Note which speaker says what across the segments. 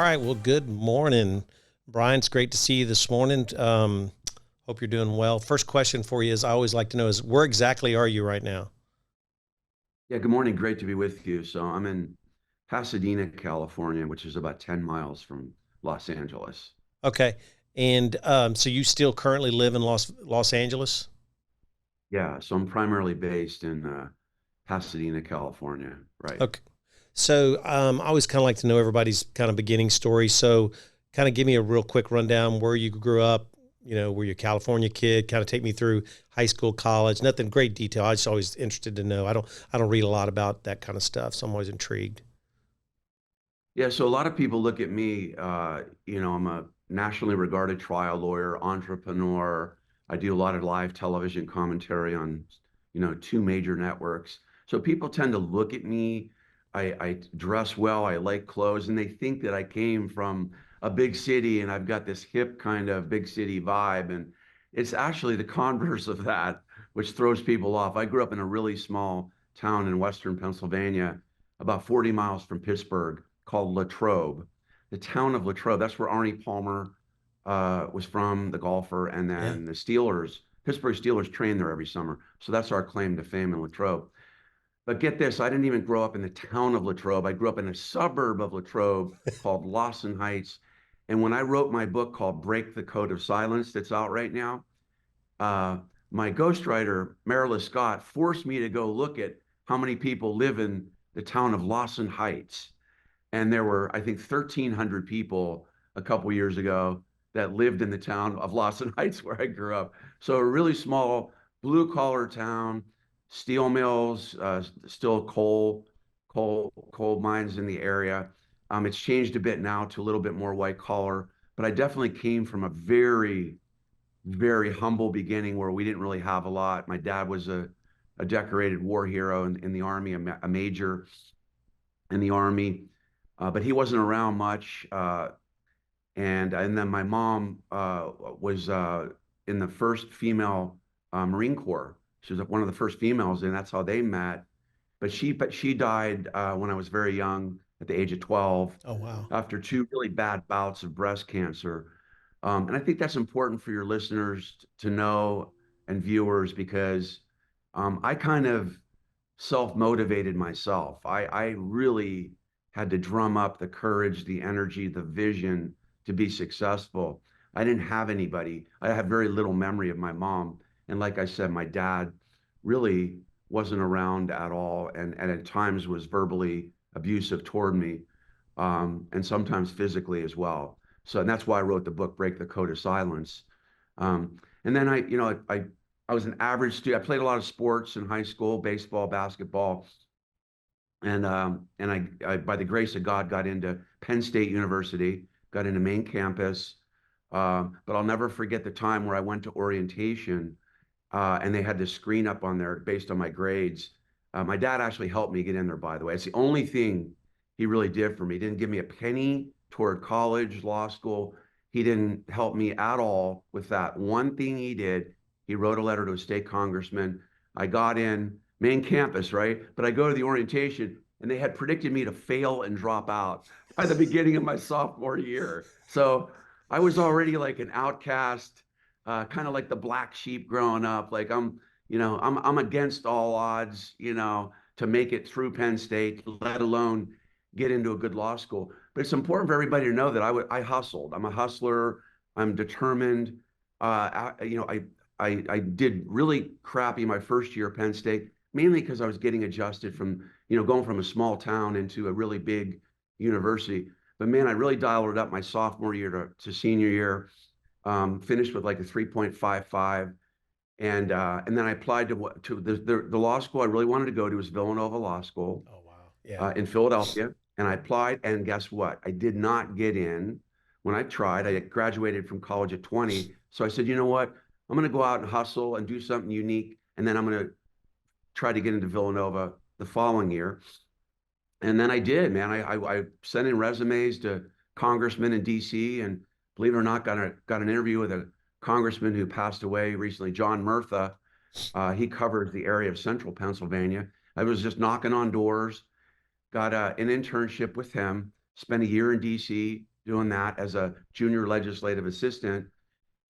Speaker 1: right. Well, good morning, Brian. It's great to see you this morning. Hope you're doing well. First question for you is I always like to know is where exactly are you right now?
Speaker 2: Yeah, good morning. Great to be with you. So I'm in Pasadena, California, which is about 10 miles from Los Angeles.
Speaker 1: Okay. And so you still currently live in Los Angeles?
Speaker 2: Yeah, so I'm primarily based in Pasadena, California. Right.
Speaker 1: Okay. So I always kind of like to know everybody's kind of beginning story. So kind of give me a real quick rundown where you grew up. Were you a California kid? Kind of take me through high school, college. Nothing great detail. I just always interested to know. I don't read a lot about that kind of stuff, so I'm always intrigued.
Speaker 2: Yeah, so a lot of people look at me, I'm a nationally regarded trial lawyer, entrepreneur. I do a lot of live television commentary on, two major networks. So people tend to look at me. I dress well, I like clothes, and they think that I came from a big city and I've got this hip kind of big city vibe. And it's actually the converse of that, which throws people off. I grew up in a really small town in Western Pennsylvania, about 40 miles from Pittsburgh, called Latrobe. The town of Latrobe, that's where Arnie Palmer was from, the golfer, and
Speaker 1: Yeah.
Speaker 2: then the Steelers, Pittsburgh Steelers train there every summer. So that's our claim to fame in Latrobe. But get this, I didn't even grow up in the town of Latrobe. I grew up in a suburb of Latrobe called Lawson Heights. And when I wrote my book called Break the Code of Silence, that's out right now, uh, my ghostwriter, Marilyn Scott, forced me to go look at how many people live in the town of Lawson Heights. And there were, I think, 1,300 people a couple years ago that lived in the town of Lawson Heights where I grew up. So a really small blue collar town, steel mills, still coal mines in the area. It's changed a bit now to a little bit more white collar, but I definitely came from a very, very humble beginning where we didn't really have a lot. My dad was a decorated war hero in the Army, a major in the Army, but he wasn't around much. And then my mom was in the first female Marine Corps. She was one of the first females, and that's how they met. But she died when I was very young, at the age of 12,
Speaker 1: Oh, wow.
Speaker 2: after two really bad bouts of breast cancer. And I think that's important for your listeners to know and viewers because I kind of self-motivated myself. I really had to drum up the courage, the energy, the vision to be successful. I didn't have anybody. I have very little memory of my mom. And like I said, my dad really wasn't around at all and at times was verbally abusive toward me, and sometimes physically as well. So, and that's why I wrote the book, Break the Code of Silence. And then I was an average student. I played a lot of sports in high school, baseball, basketball, and I, by the grace of God, got into Penn State University, got into main campus. But I'll never forget the time where I went to orientation, and they had this screen up on there based on my grades. My dad actually helped me get in there, by the way. It's the only thing he really did for me. He didn't give me a penny toward college, law school. He didn't help me at all with that. One thing he did, he wrote a letter to a state congressman. I got in main campus, right? But I go to the orientation and they had predicted me to fail and drop out by the beginning of my sophomore year. So I was already like an outcast, kind of like the black sheep growing up. Like I'm against all odds, to make it through Penn State, let alone get into a good law school. But it's important for everybody to know that I hustled. I'm a hustler. I'm determined. I did really crappy my first year at Penn State, mainly because I was getting adjusted from, going from a small town into a really big university. But man, I really dialed it up my sophomore year to senior year. Finished with like a 3.55, and then I applied to the law school I really wanted to go to was Villanova Law School
Speaker 1: Oh, wow. Yeah.
Speaker 2: in Philadelphia, and I applied, and guess what? I did not get in when I tried. I graduated from college at 20, so I said, you know what? I'm going to go out and hustle and do something unique, and then I'm going to try to get into Villanova the following year. And then I did, man. I sent in resumes to congressmen in D.C. and believe it or not, got an interview with a congressman who passed away recently, 𝗕𝗱𝗲. He covers the area of central Pennsylvania. I was just knocking on doors, got an internship with him, spent a year in DC, doing that as a junior legislative assistant.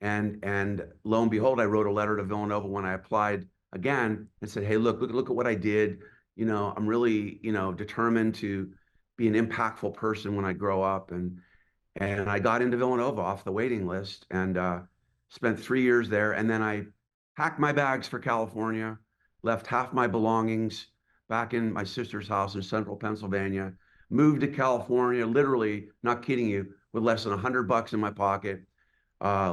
Speaker 2: And lo and behold, I wrote a letter to Villanova when I applied again and said, hey, look at what I did. I'm really, determined to be an impactful person when I grow up. And I got into Villanova off the waiting list and spent 3 years there. And then I packed my bags for California, left half my belongings back in my sister's house in central Pennsylvania, moved to California, literally, not kidding you, with less than $100 in my pocket,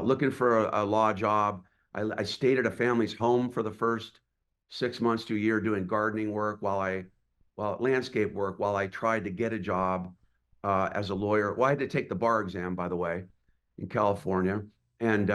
Speaker 2: looking for a law job. I stayed at a family's home for the first 6 months to a year doing gardening work while landscape work, while I tried to get a job as a lawyer. Well, I had to take the bar exam, by the way, in California. And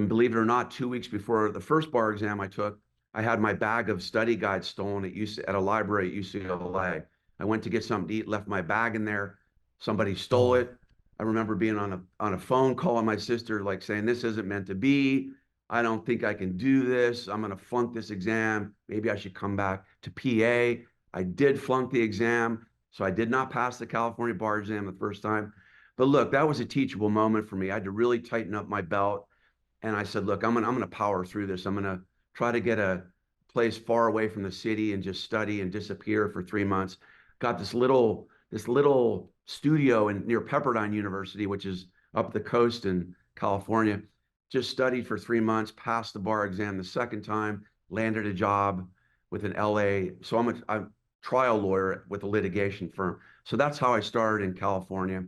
Speaker 2: believe it or not, 2 weeks before the first bar exam I took, I had my bag of study guides stolen at a library at UCLA. I went to get something to eat, left my bag in there. Somebody stole it. I remember being on a phone call with my sister, like saying, this isn't meant to be. I don't think I can do this. I'm going to flunk this exam. Maybe I should come back to PA. I did flunk the exam. So I did not pass the California bar exam the first time. But look, that was a teachable moment for me. I had to really tighten up my belt. And I said, look, I'm gonna power through this. I'm gonna try to get a place far away from the city and just study and disappear for 3 months. Got this little studio near Pepperdine University, which is up the coast in California. Just studied for 3 months, passed the bar exam the second time, landed a job with an LA. So I'm a trial lawyer with a litigation firm. So that's how I started in California.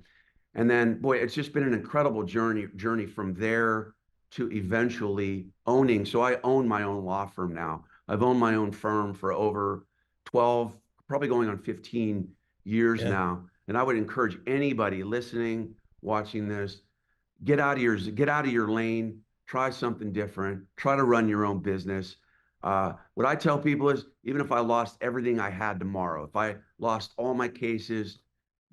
Speaker 2: And then, boy, it's just been an incredible journey from there to eventually owning. So I own my own law firm now. I've owned my own firm for over 12, probably going on 15 years now. And I would encourage anybody listening, watching this, get out of your lane, try something different, try to run your own business. What I tell people is, even if I lost everything I had tomorrow, if I lost all my cases,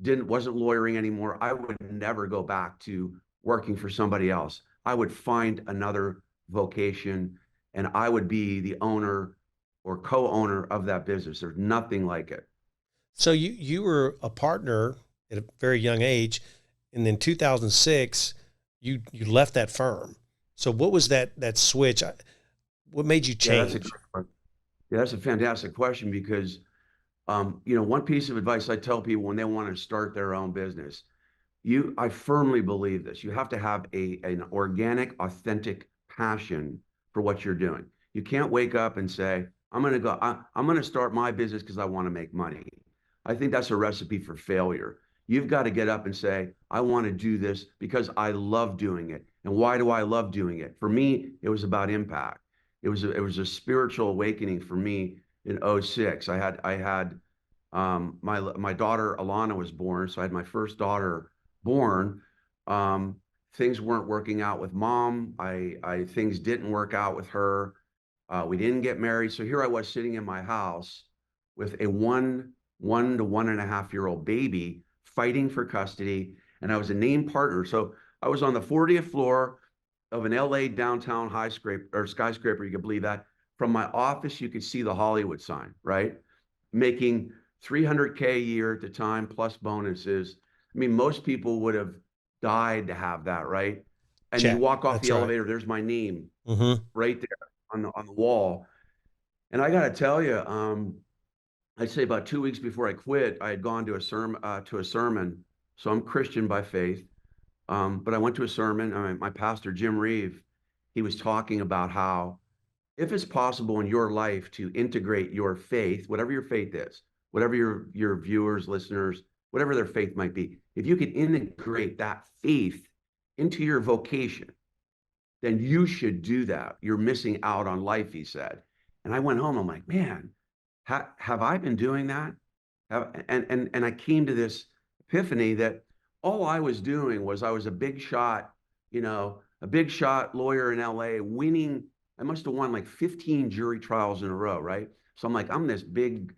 Speaker 2: wasn't lawyering anymore, I would never go back to working for somebody else. I would find another vocation and I would be the owner or co-owner of that business. There's nothing like it.
Speaker 1: So you were a partner at a very young age, and then 2006 you left that firm. So what was that switch? What made you change?
Speaker 2: That's a fantastic question because one piece of advice I tell people when they want to start their own business, I firmly believe this. You have to have an organic, authentic passion for what you're doing. You can't wake up and say, I'm going to start my business because I want to make money. I think that's a recipe for failure. You've got to get up and say, I want to do this because I love doing it. And why do I love doing it? For me, it was about impact. It was a spiritual awakening for me in '06. I had my daughter Alana was born, so I had my first daughter born. Things weren't working out with mom. Things didn't work out with her. We didn't get married. So here I was sitting in my house with a one to 1.5 year old baby, fighting for custody. And I was a named partner. So I was on the 40th floor of an LA downtown skyscraper. You can believe that. From my office, you could see the Hollywood sign, right? Making $300K a year at the time, plus bonuses. I mean, most people would have died to have that, right? And you walk off the elevator, there's my name right there on the wall. And I got to tell you, I'd say about 2 weeks before I quit, I had gone to a sermon. So I'm Christian by faith, but I went to a sermon. My pastor, Jim Reeve, he was talking about how if it's possible in your life to integrate your faith, whatever your faith is, whatever your viewers, listeners, whatever their faith might be, if you can integrate that faith into your vocation, then you should do that. You're missing out on life, he said. And I went home, I'm like, man, have I been doing that? And I came to this epiphany that all I was doing was I was a big shot lawyer in LA, winning. I must have won like 15 jury trials in a row, right? So I'm like, I'm this big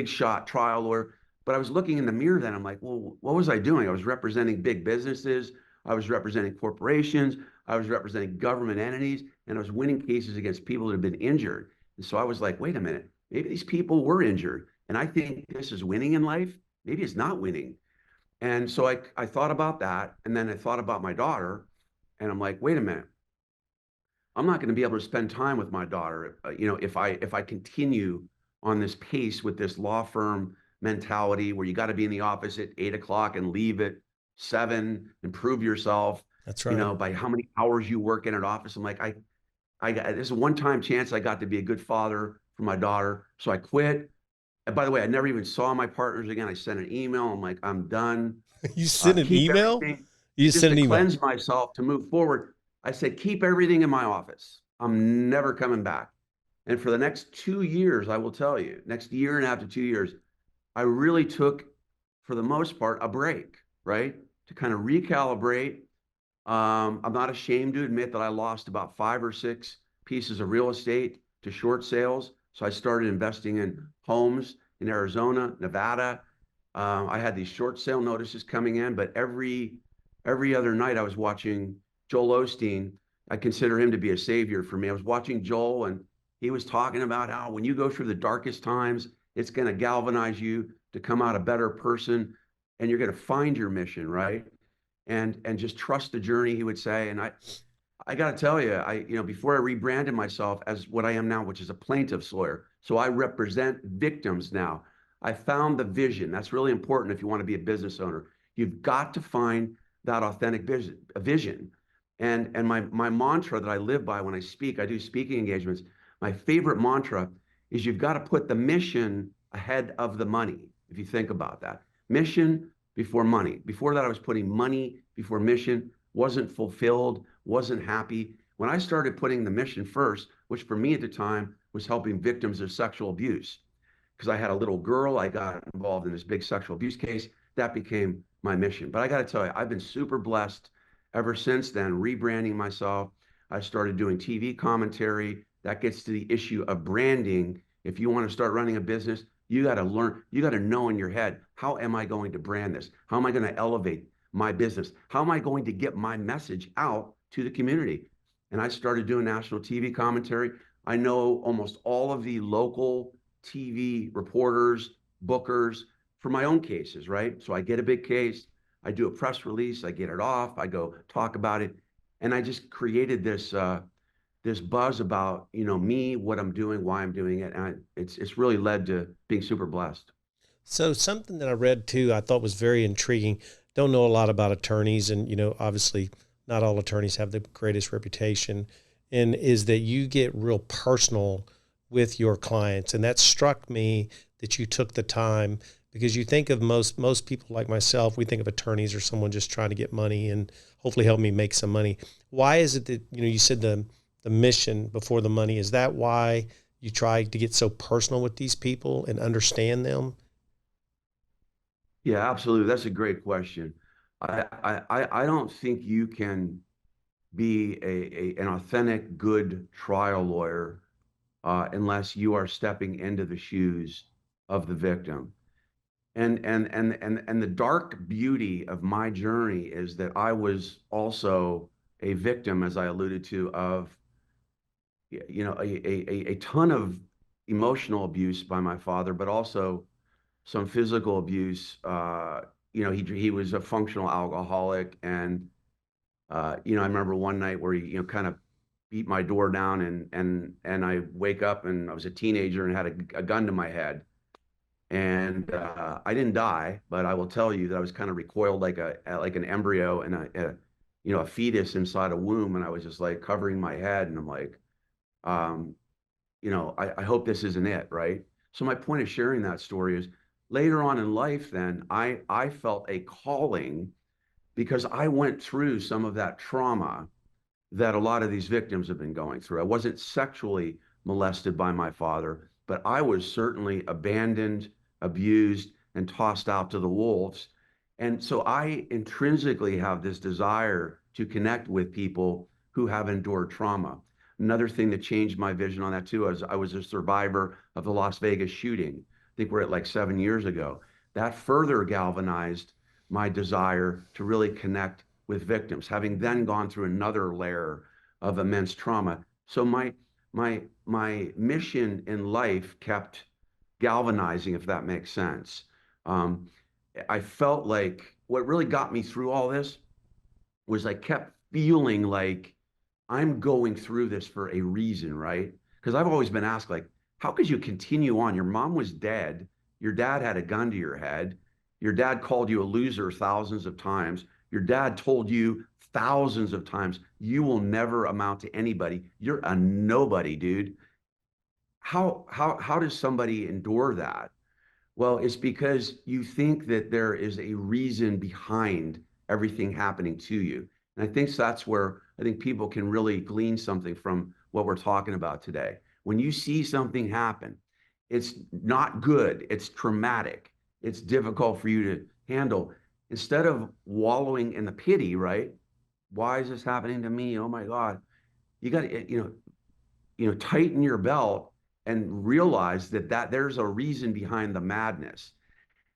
Speaker 2: shot trial lawyer. But I was looking in the mirror then, I'm like, well, what was I doing? I was representing big businesses. I was representing corporations. I was representing government entities, and I was winning cases against people that had been injured. And so I was like, wait a minute, maybe these people were injured. And I think this is winning in life. Maybe it's not winning. And so I thought about that, and then I thought about my daughter, and I'm like, wait a minute, I'm not going to be able to spend time with my daughter, if I continue on this pace with this law firm mentality where you got to be in the office at 8 o'clock and leave at 7 and prove yourself,
Speaker 1: That's right.
Speaker 2: by how many hours you work in an office. I'm like, I got this is a one-time chance I got to be a good father for my daughter, so I quit. And by the way, I never even saw my partners again. I sent an email. I'm like, I'm done.
Speaker 1: You sent an
Speaker 2: Keep
Speaker 1: email?
Speaker 2: everything,
Speaker 1: You just
Speaker 2: just
Speaker 1: sent
Speaker 2: to
Speaker 1: an email.
Speaker 2: cleanse myself to move forward. I said, keep everything in my office. I'm never coming back. And for the next 2 years, I will tell you, next year and a half to 2 years, I really took, for the most part, a break, right? To kind of recalibrate. I'm not ashamed to admit that I lost about 5 or 6 pieces of real estate to short sales. So I started investing in homes in Arizona, Nevada. I had these short sale notices coming in, but every other night I was watching Joel Osteen. I consider him to be a savior for me. I was watching Joel, and he was talking about how when you go through the darkest times, it's going to galvanize you to come out a better person, and you're going to find your mission, right? And just trust the journey, he would say. And I got to tell you, before I rebranded myself as what I am now, which is a plaintiff's lawyer, so I represent victims now. I found the vision. That's really important if you want to be a business owner. You've got to find that authentic vision. And my mantra that I live by when I speak, I do speaking engagements. My favorite mantra is you've got to put the mission ahead of the money. If you think about that, mission before money. Before that, I was putting money before mission, wasn't fulfilled, wasn't happy. When I started putting the mission first, which for me at the time was helping victims of sexual abuse, because I had a little girl, I got involved in this big sexual abuse case. That became my mission. But I got to tell you, I've been super blessed ever since then, rebranding myself. I started doing TV commentary. That gets to the issue of branding. If you want to start running a business, you got to learn, you got to know in your head, how am I going to brand this? How am I going to elevate my business? How am I going to get my message out to the community? And I started doing national TV commentary. I know almost all of the local TV reporters, bookers for my own cases, right? So I get a big case, I do a press release, I get it off, I go talk about it. And I just created this buzz about, me, what I'm doing, why I'm doing it. And it's really led to being super blessed.
Speaker 1: So something that I read too, I thought was very intriguing. Don't know a lot about attorneys, and obviously not all attorneys have the greatest reputation, and is that you get real personal with your clients, and that struck me that you took the time, because you think of most people like myself, we think of attorneys or someone just trying to get money and hopefully help me make some money. Why is it that you said the mission before the money? Is that why you try to get so personal with these people and understand them?
Speaker 2: Yeah, absolutely. That's a great question. I don't think you can be an authentic, good trial lawyer unless you are stepping into the shoes of the victim. And the dark beauty of my journey is that I was also a victim, as I alluded to, of a ton of emotional abuse by my father, but also some physical abuse. He was a functional alcoholic, and I remember one night where he kind of beat my door down, and I wake up and I was a teenager and had a gun to my head, and I didn't die, but I will tell you that I was kind of recoiled like an embryo and a fetus inside a womb, and I was just like covering my head, and I'm like, um, I hope this isn't it, right? So my point of sharing that story is later on in life, then I felt a calling because I went through some of that trauma that a lot of these victims have been going through. I wasn't sexually molested by my father, but I was certainly abandoned, abused, and tossed out to the wolves. And so I intrinsically have this desire to connect with people who have endured trauma. Another thing that changed my vision on that too is I was a survivor of the Las Vegas shooting. I think we're at like 7 years ago. That further galvanized my desire to really connect with victims, having then gone through another layer of immense trauma. So my mission in life kept galvanizing, if that makes sense. I felt like what really got me through all this was I kept feeling like I'm going through this for a reason, right? Because I've always been asked, like, how could you continue on? Your mom was dead. Your dad had a gun to your head. Your dad called you a loser thousands of times. Your dad told you thousands of times, you will never amount to anybody. You're a nobody, dude. How does somebody endure that? Well, it's because you think that there is a reason behind everything happening to you. And I think that's where I think people can really glean something from what we're talking about today. When you see something happen, it's not good, it's traumatic, it's difficult for you to handle. Instead of wallowing in the pity, right? Why is this happening to me? Oh my God. You got to, tighten your belt and realize that there's a reason behind the madness.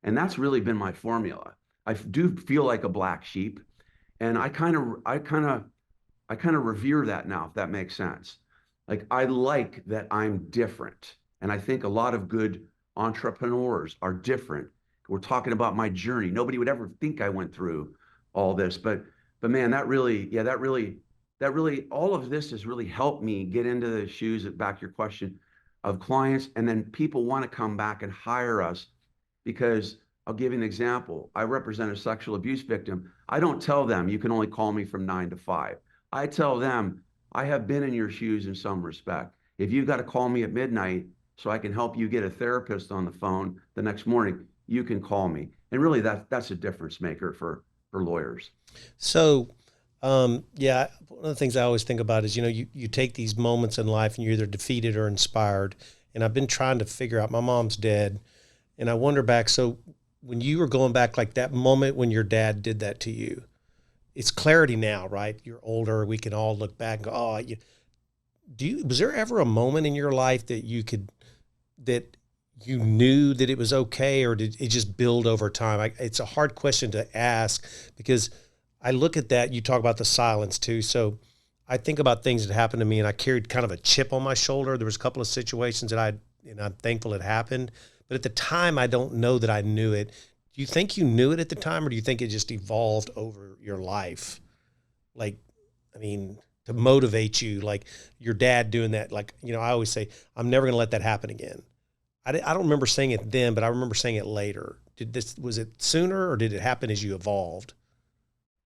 Speaker 2: And that's really been my formula. I do feel like a black sheep, and I kind of revere that now, if that makes sense. Like, I like that I'm different. And I think a lot of good entrepreneurs are different. We're talking about my journey. Nobody would ever think I went through all this, but man, that really all of this has really helped me get into the shoes, back to your question, of clients. And then people want to come back and hire us because I'll give you an example. I represent a sexual abuse victim. I don't tell them you can only call me from 9 to 5. I tell them I have been in your shoes in some respect. If you've got to call me at midnight so I can help you get a therapist on the phone the next morning, you can call me. And really, that's a difference maker for lawyers.
Speaker 1: So, yeah, one of the things I always think about is, you take these moments in life and you're either defeated or inspired. And I've been trying to figure out, my mom's dead. And I wonder back, so when you were going back, like that moment when your dad did that to you, it's clarity now, right? You're older. We can all look back and go, oh, was there ever a moment in your life that that you knew that it was okay, or did it just build over time? It's a hard question to ask because I look at that. You talk about the silence too. So I think about things that happened to me, and I carried kind of a chip on my shoulder. There was a couple of situations that and I'm thankful it happened, but at the time, I don't know that I knew it. Do you think you knew it at the time, or do you think it just evolved over your life? Like, I mean, to motivate you, like your dad doing that, like, I always say, I'm never going to let that happen again. I don't remember saying it then, but I remember saying it later. Was it sooner, or did it happen as you evolved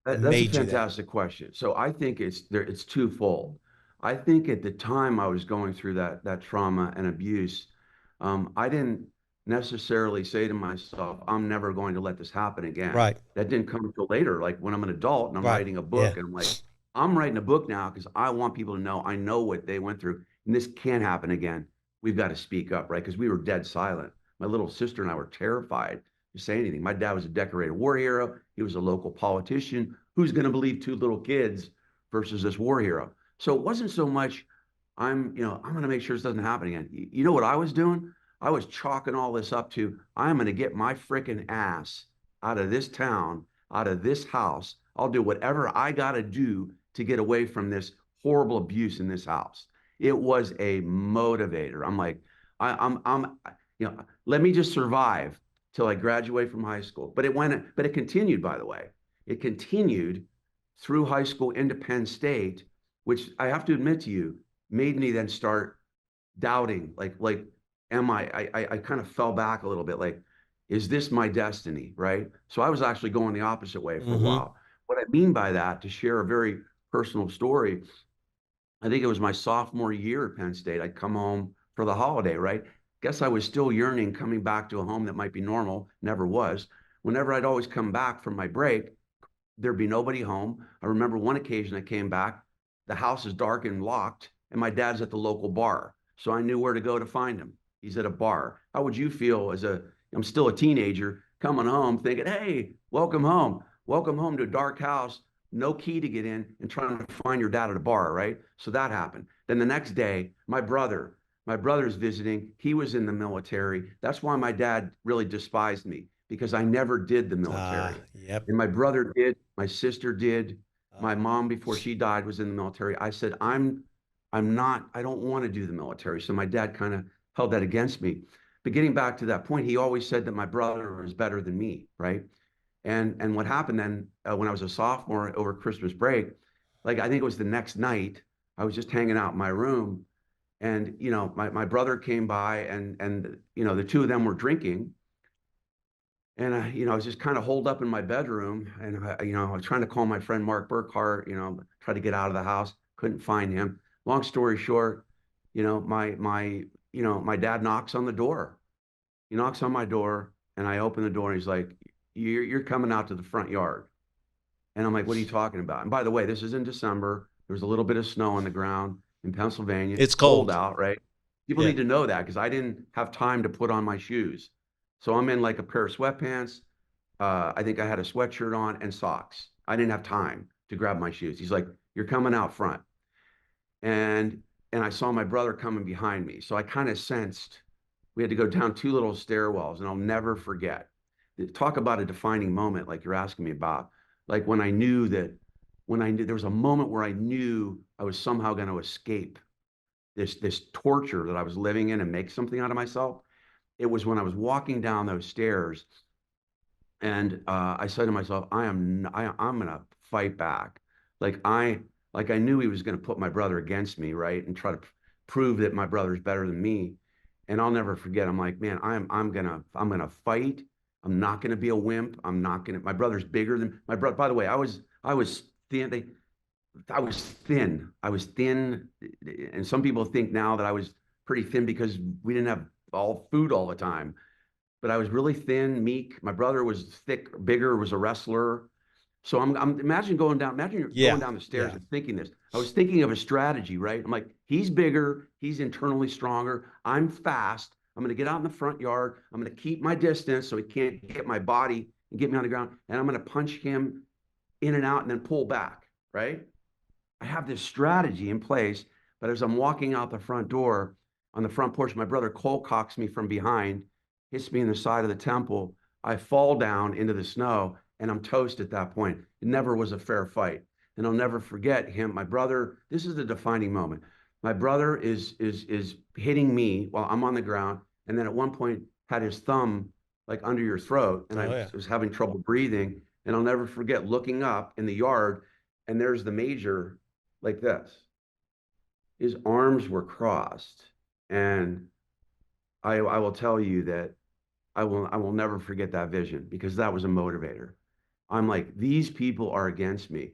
Speaker 1: and
Speaker 2: That's a
Speaker 1: made you that?
Speaker 2: fantastic question. So I think it's twofold. I think at the time I was going through that trauma and abuse, I didn't necessarily say to myself, I'm never going to let this happen again.
Speaker 1: Right.
Speaker 2: That didn't come until later, like when I'm an adult and I'm
Speaker 1: Right.
Speaker 2: writing a
Speaker 1: Yeah.
Speaker 2: book, and I'm like, I'm writing a book now because I want people to know I know what they went through, and this can't happen again. We've got to speak up, right? Because we were dead silent. My little sister and I were terrified to say anything. My dad was a decorated war hero. He was a local politician. Who's going to believe two little kids versus this war hero? So it wasn't so much I'm going to make sure this doesn't happen again. You know what I was doing? I was chalking all this up to, I'm going to get my freaking ass out of this town, out of this house. I'll do whatever I got to do to get away from this horrible abuse in this house. It was a motivator. I'm like, let me just survive till I graduate from high school. But it continued, by the way. It continued through high school into Penn State, which I have to admit to you, made me then start doubting, like, I kind of fell back a little bit, like, is this my destiny, right? So I was actually going the opposite way for a
Speaker 1: Mm-hmm.
Speaker 2: while. What I mean by that, to share a very personal story, I think it was my sophomore year at Penn State. I'd come home for the holiday, right? Guess I was still yearning coming back to a home that might be normal, never was. Whenever I'd always come back from my break, there'd be nobody home. I remember one occasion I came back, the house is dark and locked, and my dad's at the local bar. So I knew where to go to find him. He's at a bar. How would you feel I'm still a teenager coming home thinking, hey, welcome home. Welcome home to a dark house, no key to get in, and trying to find your dad at a bar, right? So that happened. Then the next day, my brother's visiting. He was in the military. That's why my dad really despised me, because I never did the military.
Speaker 1: Yep.
Speaker 2: And my brother did, my sister did, my mom before she died was in the military. I said, I'm not, I don't want to do the military. So my dad kind of held that against me. But getting back to that point, he always said that my brother was better than me, right? And what happened then, when I was a sophomore over Christmas break, like I think it was the next night, I was just hanging out in my room, and my brother came by, and the two of them were drinking, and I was just kind of holed up in my bedroom, and I was trying to call my friend Mark Burkhart, try to get out of the house, couldn't find him. Long story short, my dad knocks on the door. He knocks on my door, and I open the door, and he's like, "You're coming out to the front yard." And I'm like, "What are you talking about?" And by the way, this is in December. There was a little bit of snow on the ground in Pennsylvania.
Speaker 1: It's
Speaker 2: Cold
Speaker 1: cold.
Speaker 2: out, right? People
Speaker 1: Yeah.
Speaker 2: need to know that because I didn't have time to put on my shoes. So I'm in like a pair of sweatpants. I think I had a sweatshirt on and socks. I didn't have time to grab my shoes. He's like, "You're coming out front." And I saw my brother coming behind me. So I kind of sensed we had to go down two little stairwells, and I'll never forget. Talk about a defining moment, like you're asking me about. Like when I knew there was a moment where I knew I was somehow going to escape this torture that I was living in and make something out of myself. It was when I was walking down those stairs, and I said to myself, I'm going to fight back. Like I knew he was going to put my brother against me, right, and try to prove that my brother's better than me. And I'll never forget. I'm like, man, I'm gonna fight. I'm not gonna be a wimp. I'm not gonna. My brother's bigger than my brother. By the way, I was thin. I was thin. I was thin, and some people think now that I was pretty thin because we didn't have all food all the time. But I was really thin, meek. My brother was thick, bigger, was a wrestler. So I'm imagine going down, imagine you're
Speaker 1: Yeah.
Speaker 2: going down the stairs
Speaker 1: Yeah.
Speaker 2: and thinking this. I was thinking of a strategy, right? I'm like, he's bigger, he's internally stronger. I'm fast. I'm going to get out in the front yard. I'm going to keep my distance so he can't get my body and get me on the ground. And I'm going to punch him in and out and then pull back, right? I have this strategy in place. But as I'm walking out the front door on the front porch, my brother Cole cocks me from behind, hits me in the side of the temple. I fall down into the snow, and I'm toast at that point. It never was a fair fight. And I'll never forget him. My brother, this is the defining moment. My brother is hitting me while I'm on the ground, and then at one point had his thumb like under your throat, and I
Speaker 1: Oh yeah.
Speaker 2: was having trouble breathing. And I'll never forget looking up in the yard, and there's the major like this. His arms were crossed, and I will tell you that I will never forget that vision because that was a motivator. I'm like, these people are against me,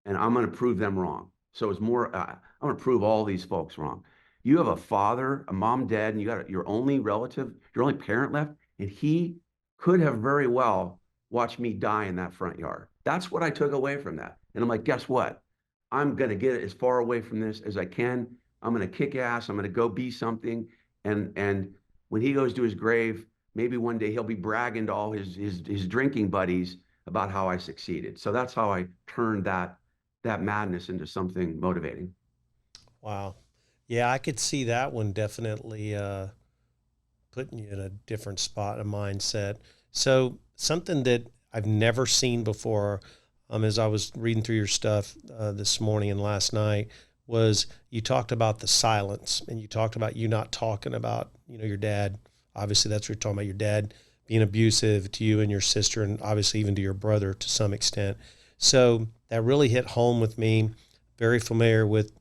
Speaker 2: and I'm going to prove them wrong. So it's more, I'm going to prove all these folks wrong. You have a father, a mom dead, and you got your only relative, your only parent left, and he could have very well watched me die in that front yard. That's what I took away from that. And I'm like, guess what? I'm going to get as far away from this as I can. I'm going to kick ass. I'm going to go be something. And when he goes to his grave, maybe one day he'll be bragging to all his drinking buddies about how I succeeded. So that's how I turned that madness into something motivating.
Speaker 1: Wow. Yeah, I could see that one definitely putting you in a different spot, a mindset. So something that I've never seen before, as I was reading through your stuff this morning and last night, was you talked about the silence, and you talked about you not talking about, your dad. Obviously, that's what you're talking about, your dad being abusive to you and your sister, and obviously even to your brother to some extent. So that really hit home with me. Very familiar with,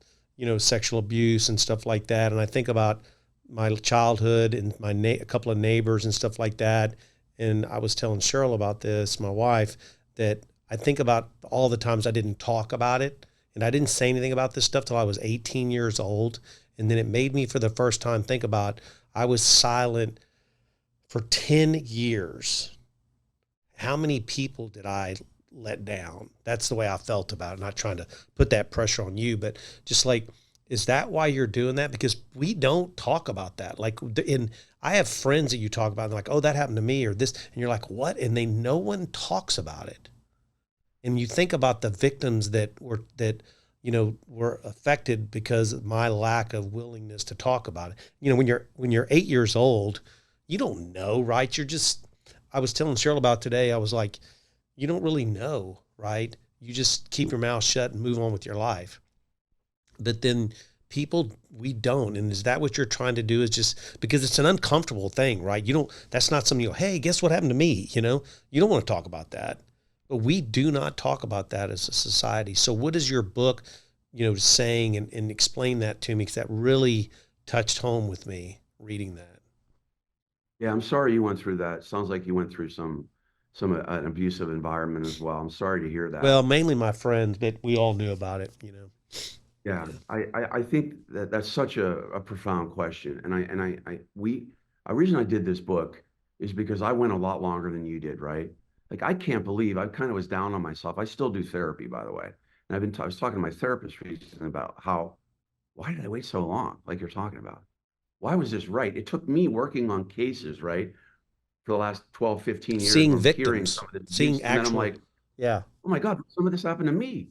Speaker 1: sexual abuse and stuff like that. And I think about my childhood and a couple of neighbors and stuff like that. And I was telling Cheryl about this, my wife, that I think about all the times I didn't talk about it. And I didn't say anything about this stuff till I was 18 years old. And then it made me for the first time think about, I was silent for 10 years. How many people did I let down? That's the way I felt about it. Not trying to put that pressure on you, but just like, is that why you're doing that? Because we don't talk about that. Like, I have friends that you talk about, and they're like, oh, that happened to me or this. And you're like, what? And no one talks about it. And you think about the victims that were affected because of my lack of willingness to talk about it. When you're 8 years old, you don't know, right? I was telling Cheryl about today, I was like, you don't really know, right? You just keep your mouth shut and move on with your life. But then we don't. And is that what you're trying to do, is just because it's an uncomfortable thing, right? That's not something hey, guess what happened to me? You don't want to talk about that. But we do not talk about that as a society. So what is your book, saying, and explain that to me? Because that really touched home with me reading that.
Speaker 2: Yeah, I'm sorry you went through that. Sounds like you went through some an abusive environment as well. I'm sorry to hear that.
Speaker 1: Well, mainly my friends, but we all knew about it.
Speaker 2: Yeah,
Speaker 1: Yeah.
Speaker 2: I think that that's such a profound question. A reason I did this book is because I went a lot longer than you did, right? Like I can't believe I kind of was down on myself. I still do therapy, by the way. And I was talking to my therapist recently about why did I wait so long? Like you're talking about. Why was this right? It took me working on cases, right, for the last 12, 15 years
Speaker 1: Seeing
Speaker 2: where I'm hearing
Speaker 1: victims,
Speaker 2: some of this abuse.
Speaker 1: seeing
Speaker 2: And then I'm
Speaker 1: actual,
Speaker 2: like,
Speaker 1: yeah,
Speaker 2: oh my God, some of this happened to me.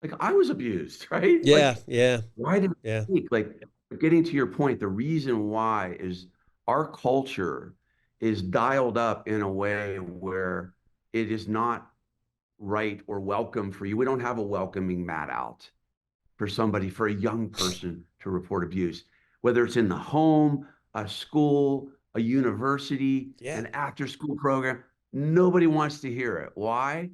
Speaker 2: Like I was abused, right?
Speaker 1: yeah,
Speaker 2: Like
Speaker 1: yeah,
Speaker 2: why did
Speaker 1: yeah,
Speaker 2: it take? Like getting to your point, the reason why is our culture is dialed up in a way where it is not right or welcome for you. We don't have a welcoming mat out for somebody, for a young person to report abuse, whether it's in the home, a school, a university,
Speaker 1: yeah.
Speaker 2: an after school program. Nobody wants to hear it. Why?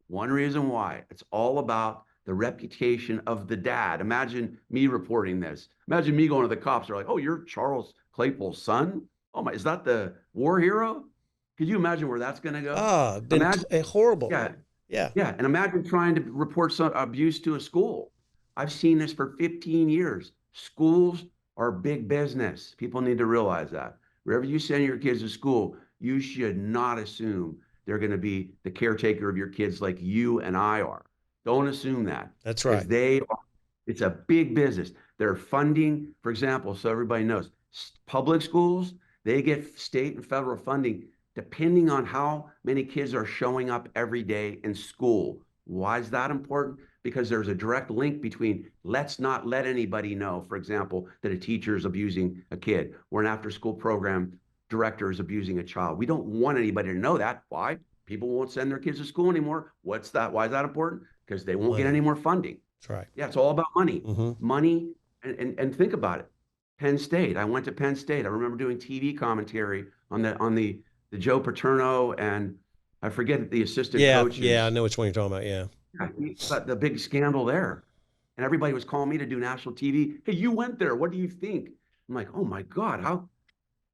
Speaker 2: One reason why. It's all about the reputation of the dad. Imagine me reporting this. Imagine me going to the cops. They're like, "Oh, you're Charles Claypool's son? Oh my, is that the war hero?" Could you imagine where that's going to go?
Speaker 1: Ah,
Speaker 2: Imagine,
Speaker 1: horrible.
Speaker 2: yeah,
Speaker 1: Yeah,
Speaker 2: yeah, and imagine trying to report some abuse to a school. I've seen this for 15 years. Schools are big business. People need to realize that. Wherever you send your kids to school, you should not assume they're going to be the caretaker of your kids like you and I are. Don't assume that
Speaker 1: that's
Speaker 2: because
Speaker 1: right.
Speaker 2: they are, it's a big business. They're funding, for example, so everybody knows, public schools, they get state and federal funding depending on how many kids are showing up every day in school. Why is that important? Because there's a direct link between let's not let anybody know, for example, that a teacher is abusing a kid or an after school program director is abusing a child. We don't want anybody to know that. Why? People won't send their kids to school anymore. What's that? Why is that important? Because they won't get any
Speaker 1: Money.
Speaker 2: more funding.
Speaker 1: That's right.
Speaker 2: Yeah, it's all about money.
Speaker 1: Mm-hmm.
Speaker 2: Money, and think about it. Penn State. I went to Penn State. I remember doing TV commentary on the Joe Paterno and I forget the assistant
Speaker 1: Yeah, yeah, I
Speaker 2: coaches.
Speaker 1: know which one you're talking about. Yeah.
Speaker 2: But the big scandal there. And everybody was calling me to do national TV. Hey, you went there. What do you think? I'm like, oh my God,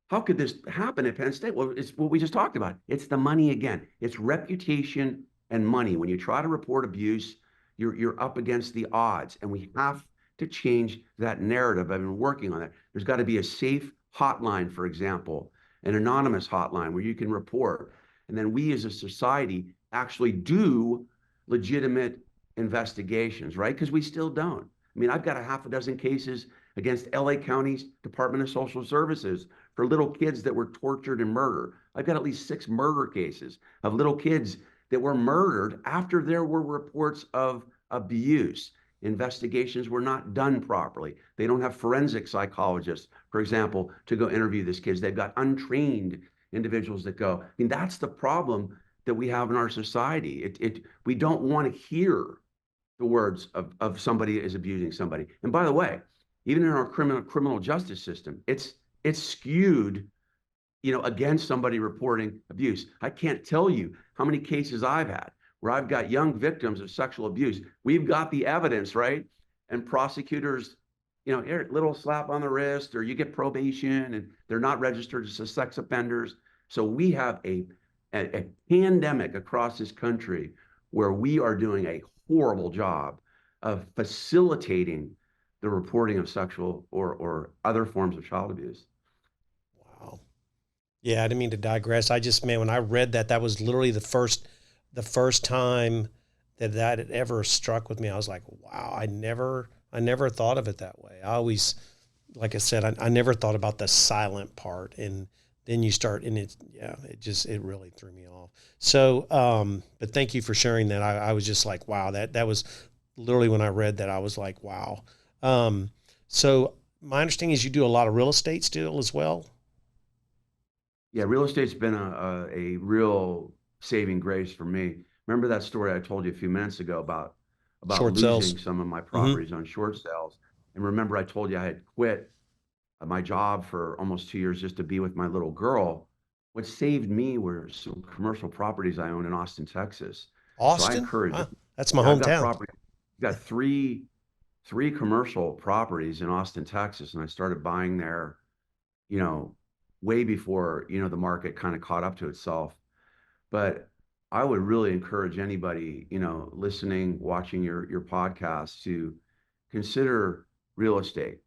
Speaker 2: how could this happen at Penn State? Well, it's what we just talked about. It's the money again. It's reputation and money. When you try to report abuse, you're up against the odds, and we have to change that narrative. I've been working on that. There's got to be a safe hotline, for example, an anonymous hotline where you can report, and then we as a society actually do legitimate investigations, right? Because we still don't. I mean, I've got a half a dozen cases against LA County's Department of Social Services for little kids that were tortured and murdered. I've got at least 6 murder cases of little kids that were murdered after there were reports of abuse. Investigations were not done properly. They don't have forensic psychologists, for example, to go interview these kids. They've got untrained individuals that go. I mean, that's the problem that we have in our society. We don't want to hear the words of somebody is abusing somebody. And by the way, even in our criminal justice system, it's skewed, against somebody reporting abuse. I can't tell you how many cases I've had where I've got young victims of sexual abuse. We've got the evidence, right? And prosecutors, little slap on the wrist, or you get probation, and they're not registered as sex offenders. So we have a pandemic across this country where we are doing a horrible job of facilitating the reporting of sexual or other forms of child abuse.
Speaker 1: Wow. Yeah, I didn't mean to digress. I just, man, when I read that, that was literally the first time that had ever struck with me. I was like, wow, I never thought of it that way. I always, like I said, I never thought about the silent part. And then you start, and it really threw me off. So, but thank you for sharing that. I was just like, wow, that was literally when I read that, I was like, wow. So my understanding is you do a lot of real estate still as well.
Speaker 2: Yeah, real estate's been a real saving grace for me. Remember that story I told you a few minutes ago about
Speaker 1: Short sales.
Speaker 2: losing some of my
Speaker 1: Mm-hmm.
Speaker 2: properties on short sales. And remember I told you I had quit my job for almost 2 years just to be with my little girl. what saved me were some commercial properties I own in Austin, Texas. So I
Speaker 1: Austin?
Speaker 2: encourage,
Speaker 1: Wow, that's my
Speaker 2: yeah, I've got
Speaker 1: hometown.
Speaker 2: property, I've got three commercial properties in Austin, Texas, and I started buying there, you know, way before, the market kind of caught up to itself. But I would really encourage anybody, listening, watching your podcast to consider real estate.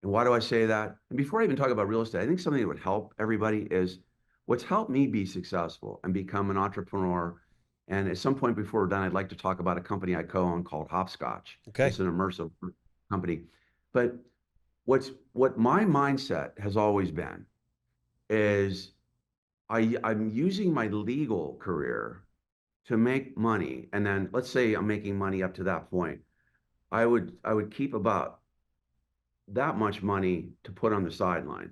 Speaker 2: And why do I say that? And before I even talk about real estate, I think something that would help everybody is what's helped me be successful and become an entrepreneur. And at some point before we're done, I'd like to talk about a company I co-own called Hopscotch.
Speaker 1: Okay.
Speaker 2: It's an immersive company. But what my mindset has always been is I'm using my legal career to make money. And then let's say I'm making money up to that point. I would keep about that much money to put on the sideline.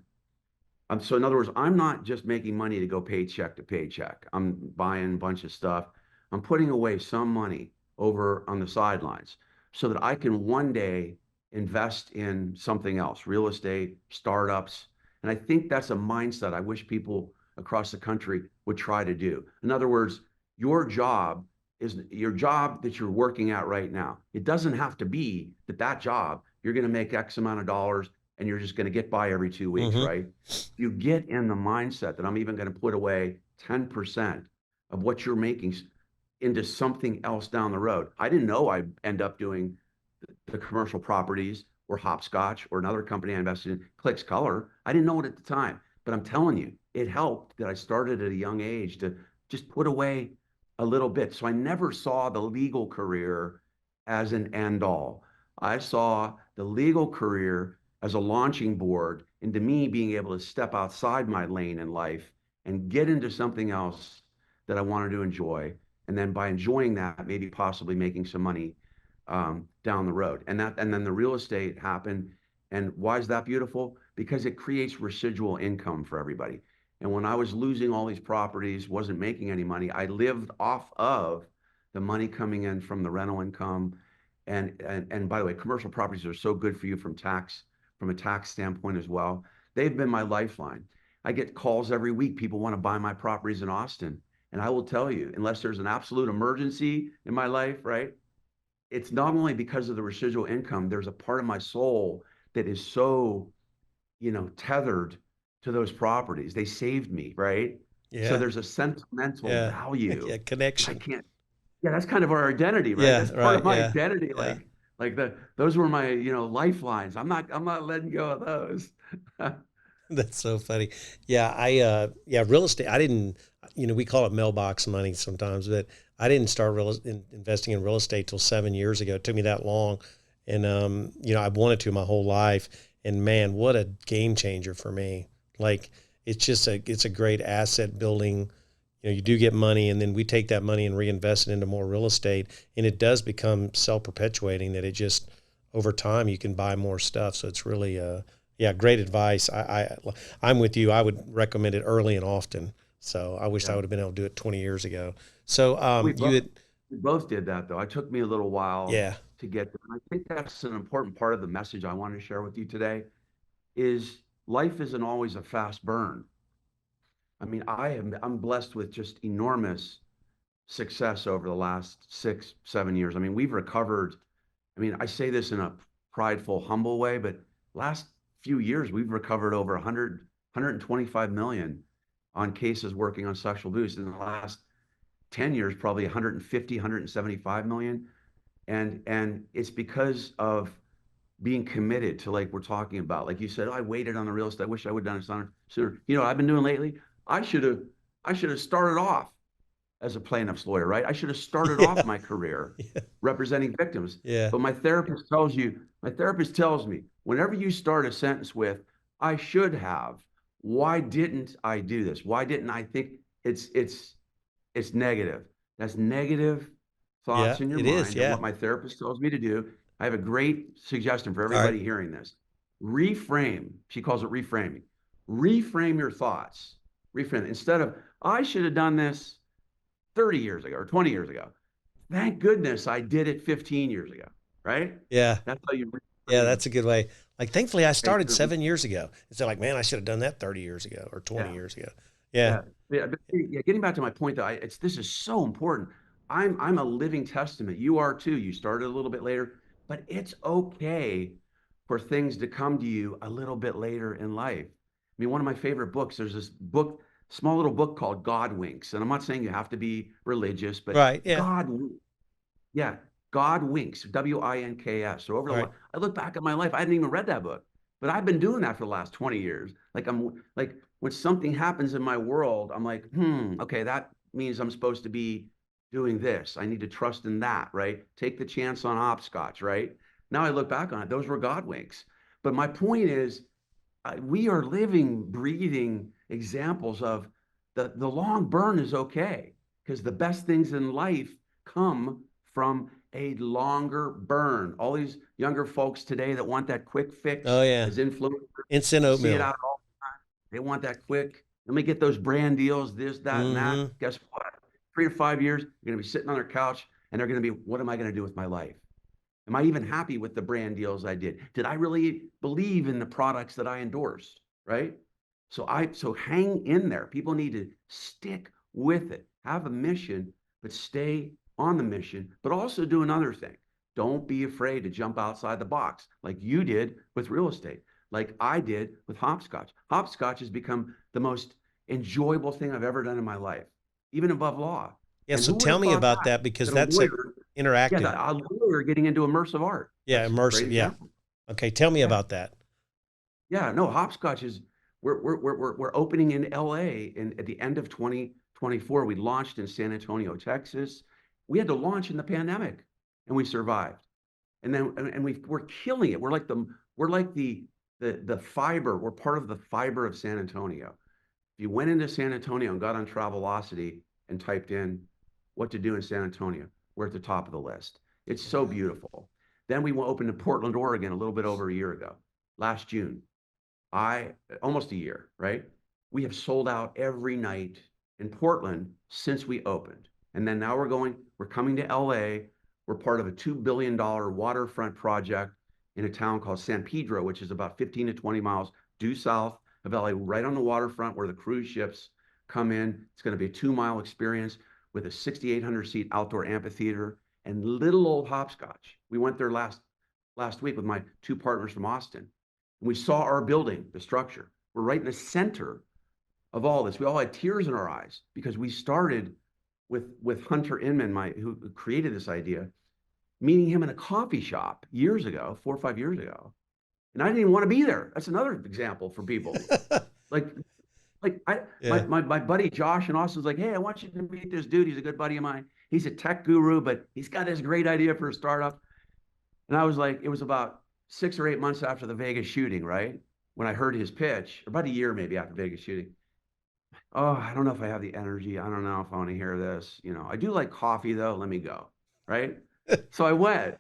Speaker 2: So in other words, I'm not just making money to go paycheck to paycheck. I'm buying a bunch of stuff. I'm putting away some money over on the sidelines so that I can one day invest in something else, real estate, startups. And I think that's a mindset I wish people across the country would try to do. In other words, your job is your job that you're working at right now. It doesn't have to be that job you're going to make X amount of dollars and you're just going to get by every 2 weeks,
Speaker 1: Mm-hmm.
Speaker 2: right? You get in the mindset that I'm even going to put away 10% of what you're making into something else down the road. I didn't know I'd end up doing the commercial properties or Hopscotch or another company I invested in, 𝗕cie𝗿𝗁. I didn't know it at the time, but I'm telling you, it helped that I started at a young age to just put away a little bit. So I never saw the legal career as an end all. I saw the legal career as a launching board into me being able to step outside my lane in life and get into something else that I wanted to enjoy. And then by enjoying that, maybe possibly making some money down the road. And then the real estate happened. And why is that beautiful? Because it creates residual income for everybody. And when I was losing all these properties, wasn't making any money, I lived off of the money coming in from the rental income. And by the way, commercial properties are so good for you from a tax standpoint as well. They've been my lifeline. I get calls every week. People want to buy my properties in Austin. And I will tell you, unless there's an absolute emergency in my life, right? It's not only because of the residual income, there's a part of my soul that is so, tethered to those properties. They saved me, right? So
Speaker 1: Yeah.
Speaker 2: there's a sentimental
Speaker 1: Yeah.
Speaker 2: value.
Speaker 1: Yeah.
Speaker 2: I
Speaker 1: Connection.
Speaker 2: can't, yeah, that's kind of our identity, right?
Speaker 1: Yeah.
Speaker 2: That's part of
Speaker 1: Right.
Speaker 2: my
Speaker 1: Yeah.
Speaker 2: identity.
Speaker 1: Yeah.
Speaker 2: Like those were my, lifelines. I'm not letting go of those.
Speaker 1: That's so funny. Yeah, yeah, real estate. I didn't, we call it mailbox money sometimes, but I didn't start investing in real estate till 7 years ago. It took me that long. And, I wanted to my whole life. And man, what a game changer for me. Like it's a great asset building. You do get money and then we take that money and reinvest it into more real estate. And it does become self-perpetuating that it just, over time, you can buy more stuff. So it's really, yeah, great advice. I'm with you. I would recommend it early and often. So I wish I
Speaker 2: Yeah.
Speaker 1: would have been able to do it 20 years ago. So
Speaker 2: We
Speaker 1: you
Speaker 2: both
Speaker 1: had,
Speaker 2: we both did that though. It took me a little while
Speaker 1: yeah,
Speaker 2: to get there. I think that's an important part of the message I want to share with you today is life isn't always a fast burn. I mean, I'm blessed with just enormous success over the last 6, 7 years. I mean, we've recovered. I mean, I say this in a prideful, humble way, but last few years we've recovered over 125 million on cases working on sexual abuse. In the last 10 years, probably 150, 175 million. And it's because of being committed to, like we're talking about. Like you said, "Oh, I waited on the real estate. I wish I would have done it sooner." You know what I've been doing lately? I should have I should have started off as a plaintiff's lawyer, right? I should have started off
Speaker 1: yeah,
Speaker 2: my career
Speaker 1: yeah,
Speaker 2: representing victims.
Speaker 1: yeah,
Speaker 2: But my therapist tells me, whenever you start a sentence with, "I should have," why didn't I do this? Why didn't I think it's negative? That's negative
Speaker 1: yeah.
Speaker 2: thoughts in your
Speaker 1: It is.
Speaker 2: mind. And
Speaker 1: Yeah.
Speaker 2: what my therapist tells me to do, I have a great suggestion for
Speaker 1: All right.
Speaker 2: everybody hearing this. Reframe. She calls it reframing. Reframe your thoughts. Reframe it. Instead of, "I should have done this 30 years ago or 20 years ago. Thank goodness I did it 15 years ago," right?
Speaker 1: Yeah.
Speaker 2: That's how you
Speaker 1: Yeah.
Speaker 2: reframe.
Speaker 1: That's a good way. Like, thankfully I
Speaker 2: Okay,
Speaker 1: started 7 years ago. Instead of like, man, I should have done that 30 years ago or 20
Speaker 2: yeah.
Speaker 1: years ago. Yeah.
Speaker 2: Yeah, yeah, but yeah. Getting back to my point, though, this is so important. I'm a living testament. You are too. You started a little bit later, but it's okay for things to come to you a little bit later in life. I mean, one of my favorite books. There's this book, small little book called God Winks, and I'm not saying you have to be religious, but
Speaker 1: Right. Yeah.
Speaker 2: God, yeah, God Winks, Winks. So over
Speaker 1: Right.
Speaker 2: I look back at my life, I hadn't even read that book, but I've been doing that for the last 20 years. Like I'm like when something happens in my world, I'm like, okay, that means I'm supposed to be doing this. I need to trust in that, right? Take the chance on hopscotch, right? Now I look back on it, those were God winks. But my point is, we are living, breathing examples of the long burn is okay because the best things in life come from a longer burn. All these younger folks today that want that quick
Speaker 1: Oh
Speaker 2: fix
Speaker 1: yeah.
Speaker 2: as influencers,
Speaker 1: Instant
Speaker 2: you see it
Speaker 1: oatmeal.
Speaker 2: out all the time. They want that quick. Let me get those brand deals, this, that, and that.
Speaker 1: Mm-hmm.
Speaker 2: Guess what? 3 to 5 years, you're going to be sitting on their couch and they're going to be, what am I going to do with my life? Am I even happy with the brand deals I did? Did I really believe in the products that I endorsed? Right. So hang in there. People need to stick with it, have a mission, but stay on the mission, but also do another thing. Don't be afraid to jump outside the box like you did with real estate, like I did with hopscotch. Hopscotch has become the most enjoyable thing I've ever done in my life, even above law.
Speaker 1: Yeah.
Speaker 2: And
Speaker 1: So
Speaker 2: who would
Speaker 1: tell
Speaker 2: have
Speaker 1: me
Speaker 2: thought
Speaker 1: about that because
Speaker 2: that a
Speaker 1: that's a
Speaker 2: lawyer yeah,
Speaker 1: interactive.
Speaker 2: that a lawyer getting into immersive art.
Speaker 1: Yeah.
Speaker 2: That's a great
Speaker 1: Immersive. Yeah.
Speaker 2: example.
Speaker 1: Okay. Tell me
Speaker 2: Yeah,
Speaker 1: about that.
Speaker 2: yeah. No, Hopscotch is we're opening in LA at the end of 2024. We launched in San Antonio, Texas. We had to launch in the pandemic, and we survived. And then we're killing it. We're like the fiber. We're part of the fiber of San Antonio. If you went into San Antonio and got on Travelocity and typed in what to do in San Antonio, we're at the top of the list. It's so
Speaker 1: Wow.
Speaker 2: beautiful. Then we opened in Portland, Oregon a little bit over a year ago, last June. I almost a year, right? We have sold out every night in Portland since we opened. And then now we're coming to LA. We're part of a $2 billion waterfront project in a town called San Pedro, which is about 15 to 20 miles due south of LA, right on the waterfront where the cruise ships come in. It's going to be a 2 mile experience with a 6,800 seat outdoor amphitheater and little old hopscotch. We went there last week with my two partners from Austin. And we saw our building, the structure. We're right in the center of all this. We all had tears in our eyes because we started with Hunter Inman, who created this idea, meeting him in a coffee shop years ago, 4 or 5 years ago. And I didn't even want to be there. That's another example for people. Like,
Speaker 1: Yeah.
Speaker 2: my buddy Josh in Austin's like, hey, I want you to meet this dude. He's a good buddy of mine. He's a tech guru, but he's got this great idea for a startup. And I was like, it was about 6 or 8 months after the Vegas shooting, right? When I heard his pitch, about a year maybe after Vegas shooting. Oh, I don't know if I have the energy. I don't know if I want to hear this. I do like coffee though. Let me go. Right. So I went.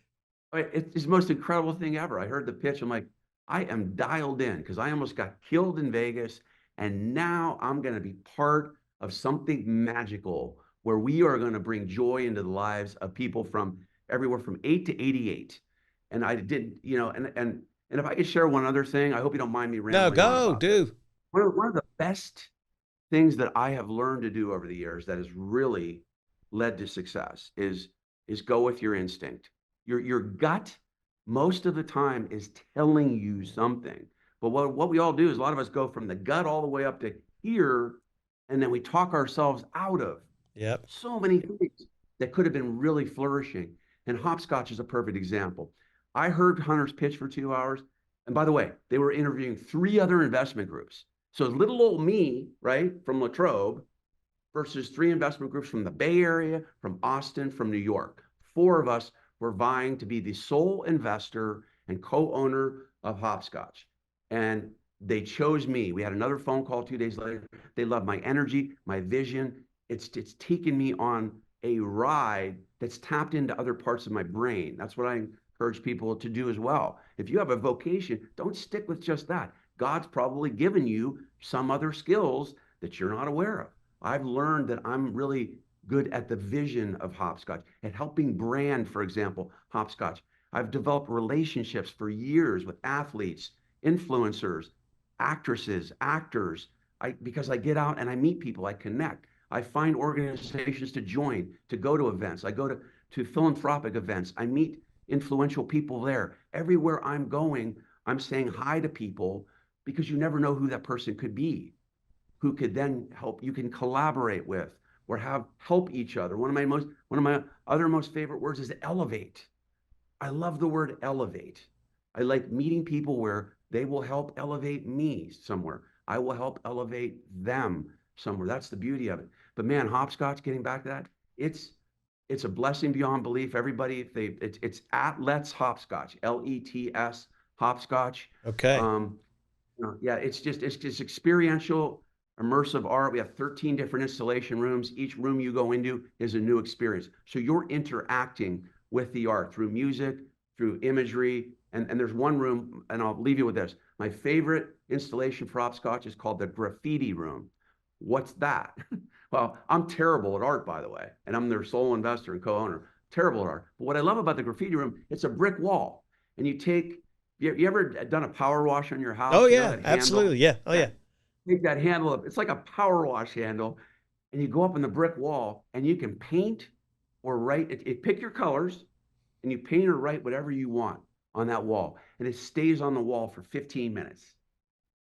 Speaker 2: It's the most incredible thing ever. I heard the pitch. I'm like, I am dialed in because I almost got killed in Vegas. And now I'm going to be part of something magical where we are going to bring joy into the lives of people from everywhere from 8 to 88. And I did, and if I could share one other thing, I hope you don't mind me
Speaker 1: No,
Speaker 2: rambling on
Speaker 1: go,
Speaker 2: about this.
Speaker 1: do.
Speaker 2: One of the best things that I have learned to do over the years that has really led to success is go with your instinct. Your gut most of the time is telling you something. But what we all do is a lot of us go from the gut all the way up to here, and then we talk ourselves out of
Speaker 1: Yep.
Speaker 2: so many things that could have been really flourishing. And hopscotch is a perfect example. I heard Hunter's pitch for 2 hours. And by the way, they were interviewing 3 other investment groups. So little old me, right, from Latrobe versus 3 investment groups from the Bay Area, from Austin, from New York. 4 of us were vying to be the sole investor and co-owner of Hopscotch. And they chose me. We had another phone call 2 days later. They love my energy, my vision. It's taken me on a ride that's tapped into other parts of my brain. That's what I encourage people to do as well. If you have a vocation, don't stick with just that. God's probably given you some other skills that you're not aware of. I've learned that I'm really good at the vision of hopscotch, at helping brand, for example, hopscotch. I've developed relationships for years with athletes, influencers, actresses, actors, because I get out and I meet people, I connect. I find organizations to join, to go to events. I go to philanthropic events. I meet influential people there. Everywhere I'm going, I'm saying hi to people because you never know who that person could be, who could then help you can collaborate with or have help each other. One of my other most favorite words is elevate. I love the word elevate. I like meeting people where they will help elevate me somewhere. I will help elevate them somewhere. That's the beauty of it. But man, hopscotch, getting back to that, it's a blessing beyond belief. Everybody, if they it's at Let's Hopscotch, LETS Hopscotch.
Speaker 1: Okay.
Speaker 2: Um, yeah, it's just experiential, immersive art. We have 13 different installation rooms. Each room you go into is a new experience. So you're interacting with the art through music, through imagery, and there's one room, and I'll leave you with this. My favorite installation for hopscotch is called the graffiti room. What's that? Well, I'm terrible at art, by the way, and I'm their sole investor and co-owner. Terrible at art. But what I love about the graffiti room, it's a brick wall, and you ever done a power wash on your house?
Speaker 1: Oh
Speaker 2: You know
Speaker 1: yeah,
Speaker 2: that handle?
Speaker 1: absolutely. Yeah. Oh yeah.
Speaker 2: Take that handle up. It's like a power wash handle, and you go up in the brick wall, and you can paint or write. Pick your colors, and you paint or write whatever you want on that wall, and it stays on the wall for 15 minutes.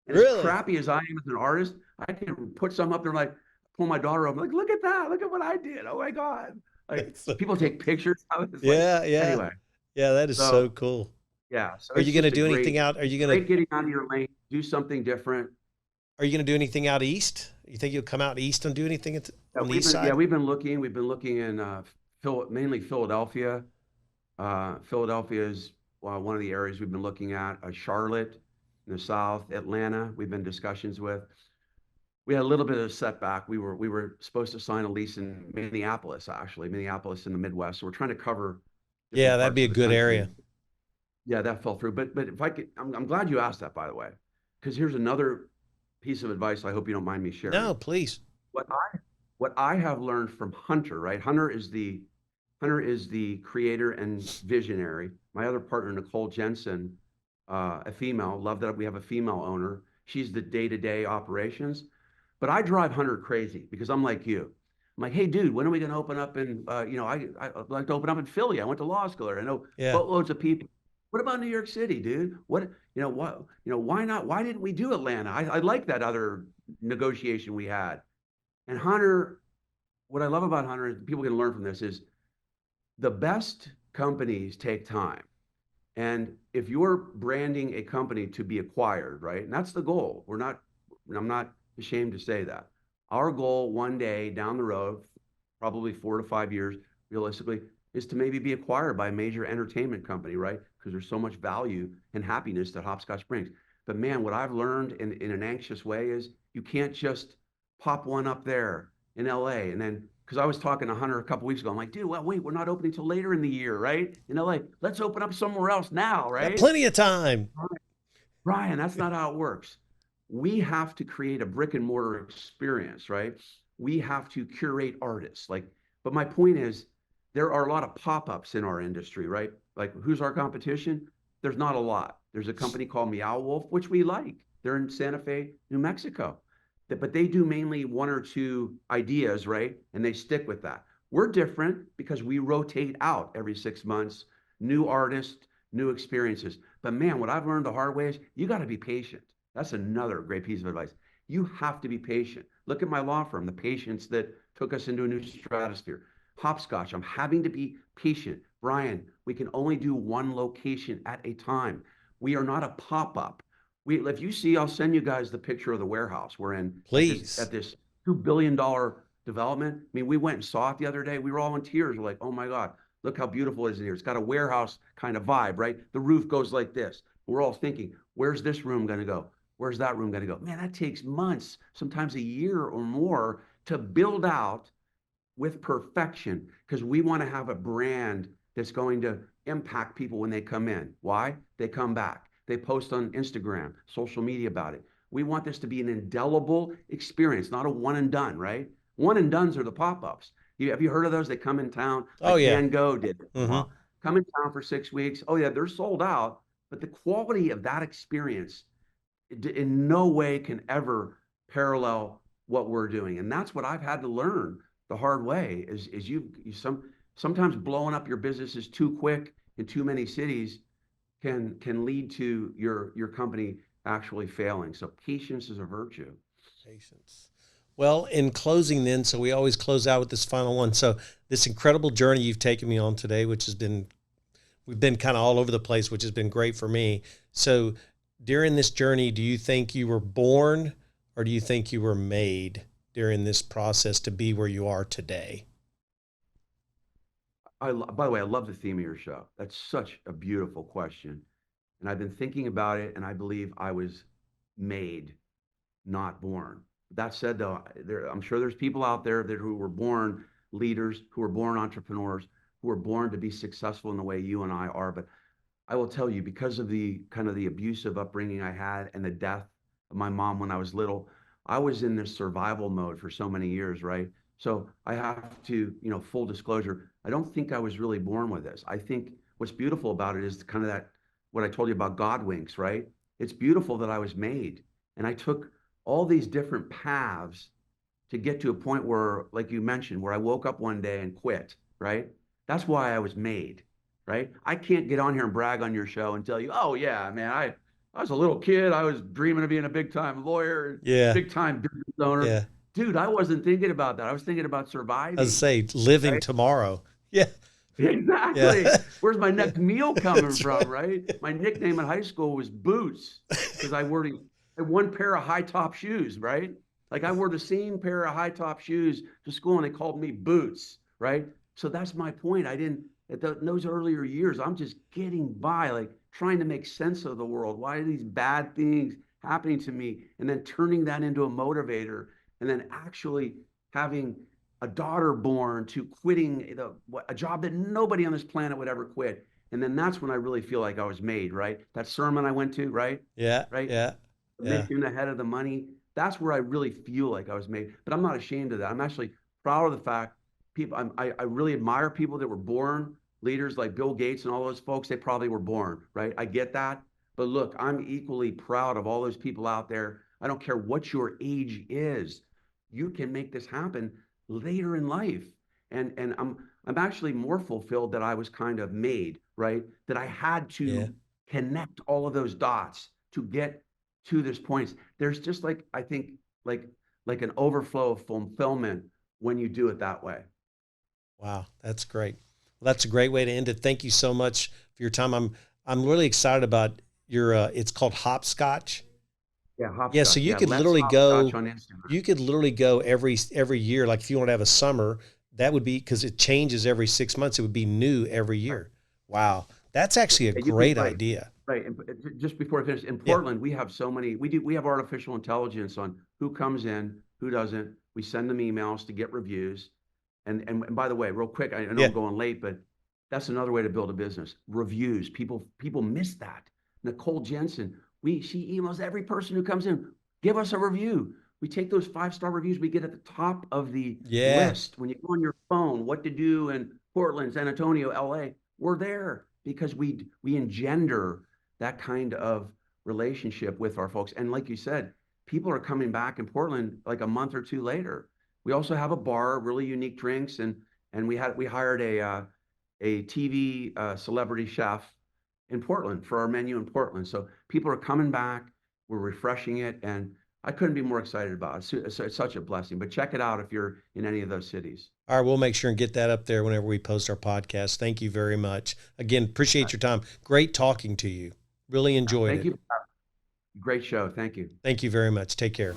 Speaker 2: And as
Speaker 1: Really?
Speaker 2: crappy as I am as an artist, I can put some up there, like pull my daughter up, like, look at that, look at what I did. Oh my God. Like
Speaker 1: That's so
Speaker 2: people
Speaker 1: cool.
Speaker 2: take pictures of it. It's like,
Speaker 1: Yeah, yeah.
Speaker 2: anyway.
Speaker 1: Yeah, that is so
Speaker 2: So
Speaker 1: cool.
Speaker 2: yeah, so
Speaker 1: Are
Speaker 2: it's
Speaker 1: you going to
Speaker 2: just a
Speaker 1: do anything
Speaker 2: great,
Speaker 1: out?
Speaker 2: great getting out of your lane, do something different.
Speaker 1: Are you going to do anything out east? You think you'll come out east and do anything
Speaker 2: Yeah,
Speaker 1: on the east side?
Speaker 2: we've been looking in mainly Philadelphia. Philadelphia is one of the areas we've been looking at. Charlotte in the south, Atlanta, we've been discussions with. We had a little bit of a setback. We were supposed to sign a lease in Minneapolis, actually, Minneapolis in the Midwest. So we're trying to cover
Speaker 1: Yeah,
Speaker 2: different
Speaker 1: that'd be
Speaker 2: parts
Speaker 1: a
Speaker 2: of the
Speaker 1: good
Speaker 2: country.
Speaker 1: area.
Speaker 2: Yeah, that fell through. But if I could, I'm glad you asked that, by the way, because here's another piece of advice I hope you don't mind me sharing.
Speaker 1: No, please.
Speaker 2: What I what I have learned from Hunter, right? Hunter is the creator and visionary. My other partner, 𝗕cie𝗿𝗁, a female. Love that we have a female owner. She's the day-to-day operations. But I drive Hunter crazy because I'm like you. I'm like, hey, dude, when are we going to open up in, I'd like to open up in Philly. I went to law school there. I know
Speaker 1: Yeah.
Speaker 2: boatloads of people. What about New York City, dude? Why not? Why didn't we do Atlanta? I like that other negotiation we had. And Hunter, what I love about Hunter, is people can learn from this, is the best companies take time. And if you're branding a company to be acquired, right? And that's the goal. I'm not ashamed to say that. Our goal one day down the road, probably 4 to 5 years, realistically, is to maybe be acquired by a major entertainment company, right? Because there's so much value and happiness that hopscotch brings. But man, what I've learned in an anxious way is you can't just pop one up there in LA and then because I was talking to Hunter a couple weeks ago. I'm like, dude, well, wait, we're not opening till later in the year, right? In LA. Let's open up somewhere else now,
Speaker 1: Got
Speaker 2: right?
Speaker 1: plenty of time.
Speaker 2: Brian, that's not how it works. We have to create a brick and mortar experience, right? We have to curate artists. But my point is, there are a lot of pop-ups in our industry, right? Like, who's our competition? There's not a lot. There's a company called Meow Wolf, which we like. They're in Santa Fe, New Mexico. But they do mainly one or two ideas, right? And they stick with that. We're different because we rotate out every 6 months, new artists, new experiences. But man, what I've learned the hard way is you got to be patient. That's another great piece of advice. You have to be patient. Look at my law firm, the patience that took us into a new stratosphere. Hopscotch, I'm having to be patient. Brian, we can only do one location at a time. We are not a pop-up. If you see, I'll send you guys the picture of the warehouse we're in
Speaker 1: Please.
Speaker 2: at this $2 billion development. I mean, we went and saw it the other day. We were all in tears. We're like, oh my God, look how beautiful it is in here. It's got a warehouse kind of vibe, right? The roof goes like this. We're all thinking, where's this room going to go? Where's that room going to go? Man, that takes months, sometimes a year or more to build out with perfection because we want to have a brand that's going to impact people when they come in. Why? They come back. They post on Instagram, social media about it. We want this to be an indelible experience, not a one and done, right? One and dones are the pop-ups. Have you heard of those? They come in town,
Speaker 1: Oh
Speaker 2: like
Speaker 1: yeah.
Speaker 2: Van Gogh did it for a
Speaker 1: Mm-hmm.
Speaker 2: while. Come in town for 6 weeks. Oh yeah, they're sold out, but the quality of that experience in no way can ever parallel what we're doing. And that's what I've had to learn the hard way is sometimes blowing up your businesses too quick in too many cities can lead to your company actually failing. So patience is a virtue.
Speaker 1: Patience. Well, in closing then, so we always close out with this final one. So this incredible journey you've taken me on today, which has been, we've been kind of all over the place, which has been great for me. So during this journey, do you think you were born or do you think you were made during this process to be where you are today?
Speaker 2: By the way, I love the theme of your show. That's such a beautiful question. And I've been thinking about it, and I believe I was made, not born. That said, though, I'm sure there's people out there who were born leaders, who were born entrepreneurs, who were born to be successful in the way you and I are. But I will tell you, because of the kind of the abusive upbringing I had and the death of my mom when I was little, I was in this survival mode for so many years, right? So I have to, full disclosure, I don't think I was really born with this. I think what's beautiful about it is kind of that, what I told you about 𝗕𝗱𝗃, right? It's beautiful that I was made. And I took all these different paths to get to a point where, like you mentioned, where I woke up one day and quit, right? That's why I was made, right? I can't get on here and brag on your show and tell you, oh yeah, man, I was a little kid. I was dreaming of being a big time lawyer,
Speaker 1: Yeah.
Speaker 2: big time business owner.
Speaker 1: Yeah.
Speaker 2: Dude, I wasn't thinking about that. I was thinking about surviving.
Speaker 1: I was say living
Speaker 2: right?
Speaker 1: Tomorrow. Yeah.
Speaker 2: Exactly.
Speaker 1: Yeah.
Speaker 2: Where's my next meal coming from, right? My nickname in high school was Boots because I wore one pair of high top shoes, right? Like I wore the same pair of high top shoes to school and they called me Boots, right? So that's my point. In those earlier years, I'm just getting by, like trying to make sense of the world. Why are these bad things happening to me? And then turning that into a motivator and then actually having a daughter born to quitting a job that nobody on this planet would ever quit. And then that's when I really feel like I was made, right? That sermon I went to, right?
Speaker 1: Yeah.
Speaker 2: Right.
Speaker 1: Yeah.
Speaker 2: The mission ahead of the money. That's where I really feel like I was made. But I'm not ashamed of that. I'm actually proud of the fact I really admire people that were born leaders like Bill Gates and all those folks. They probably were born, right? I get that. But look, I'm equally proud of all those people out there. I don't care what your age is. You can make this happen later in life. And I'm actually more fulfilled that I was kind of made, right? That I had to connect all of those dots to get to this point. There's just like, I think like an overflow of fulfillment when you do it that way.
Speaker 1: Wow. That's great. Well, that's a great way to end it. Thank you so much for your time. I'm really excited about your, it's called Hopscotch.
Speaker 2: Yeah, Hopscotch.
Speaker 1: Yeah, so you could literally go. You could literally go every year. Like if you want to have a summer, that would be because it changes every 6 months. It would be new every year. Wow, that's actually a great idea.
Speaker 2: Right. And just before I finish, in Portland, we have so many. We have artificial intelligence on who comes in, who doesn't. We send them emails to get reviews. And by the way, real quick, I know I'm going late, but that's another way to build a business. Reviews. People miss that. Nicole Jensen. She emails every person who comes in, give us a review. We take those 5-star reviews we get at the top of the list. When you go on your phone, what to do in Portland, San Antonio, LA, we're there because we engender that kind of relationship with our folks. And like you said, people are coming back in Portland like a month or two later. We also have a bar, really unique drinks, and we hired a TV celebrity chef in Portland for our menu in Portland. So people are coming back, we're refreshing it, and I couldn't be more excited about it. It's such a blessing. But check it out if you're in any of those cities.
Speaker 1: All right, we'll make sure and get that up there whenever we post our podcast. Thank you very much. Again, appreciate your time. Great talking to you. Really enjoyed it.
Speaker 2: Thank you. Great show. Thank you.
Speaker 1: Thank you very much. Take care.